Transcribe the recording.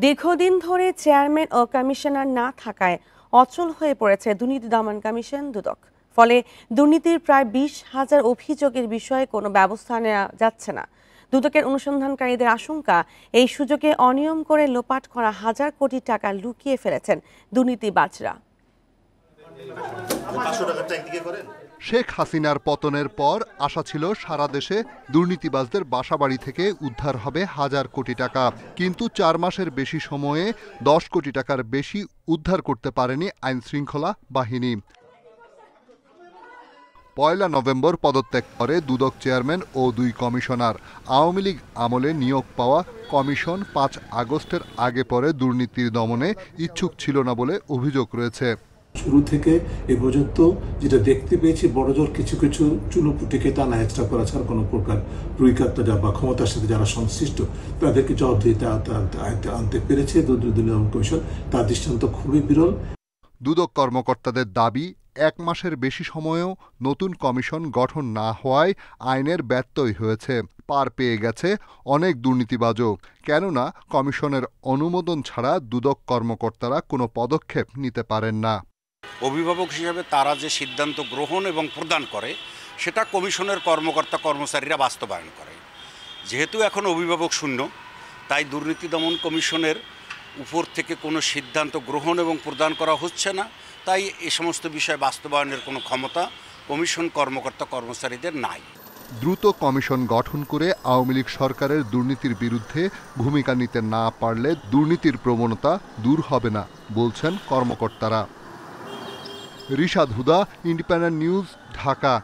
দীর্ঘদিন ধরে চেয়ারম্যান ও কমিশনার না থাকায় অচল হয়ে পড়েছে দুর্নীতি দমন কমিশন দুদক। ফলে দুর্নীতির প্রায় 20,000 অভিযোগের বিষয়ে কোনো ব্যবস্থা নেওয়া যাচ্ছে না। দুদকের অনুসন্ধানকারীদের আশঙ্কা, এই সুযোগে অনিয়ম করে লোপাট করা হাজার কোটি টাকা লুকিয়ে ফেলেছেন দুর্নীতিবাজরা। শেখ হাসিনার পতনের পর আশা ছিল সারা দেশে দুর্নীতিবাজদের বাসাবাড়ি থেকে উদ্ধার হবে হাজার কোটি টাকা, কিন্তু 4 মাসের বেশি সময়ে 10 কোটি টাকার বেশি উদ্ধার করতে পারেনি আইন শৃঙ্খলা বাহিনী। 1 নভেম্বর পদত্যাগ করে দুদক চেয়ারম্যান ও 2 কমিশনার। আওয়ামী লীগ আমলে নিয়োগ পাওয়া কমিশন 5 আগস্টের আগে পরে দুর্নীতির দমনে ইচ্ছুক ছিল না বলে অভিযোগ রয়েছে। শুরু থেকে এ পর্যন্ত যেটা দেখতে পেয়েছি, বড়জোর কিছু কিছু চুনোপুটিকে টানা হেঁচড়া করা ছাড়া কোনো প্রকার রুইকাত্তা বা ক্ষমতার সাথে যারা সংশ্লিষ্ট তাদেরকে জবাবদিহিতে আনতে পেরেছে দুর্নীতি দমন কমিশন, তার দৃষ্টান্ত খুবই বিরল। দুদক কর্মকর্তাদের দাবি, 1 মাসের বেশি সময়েও নতুন কমিশন গঠন না হওয়ায় আইনের ব্যত্যয় হয়েছে। পার পেয়ে গেছে অনেক দুর্নীতিবাজও, কেননা কমিশনের অনুমোদন ছাড়া দুদক কর্মকর্তারা কোনো পদক্ষেপ নিতে পারেন না। অভিভাবক হিসেবে তারা যে সিদ্ধান্ত গ্রহণ এবং প্রদান করে সেটা কমিশনের কর্মকর্তা কর্মচারীরা বাস্তবায়ন করে। যেহেতু এখন অভিভাবক শূন্য, তাই দুর্নীতি দমন কমিশনের উপর থেকে কোনো সিদ্ধান্ত গ্রহণ এবং প্রদান করা হচ্ছে না, তাই এ সমস্ত বিষয় বাস্তবায়নের কোনো ক্ষমতা কমিশন কর্মকর্তা কর্মচারীদের নাই। দ্রুত কমিশন গঠন করে আওয়ামী লীগ সরকারের দুর্নীতির বিরুদ্ধে ভূমিকা নিতে না পারলে দুর্নীতির প্রবণতা দূর হবে না বলছেন কর্মকর্তারা। রিশাদ হুদা, ইন্ডিপেন্ডেন্ট নিউজ, ঢাকা।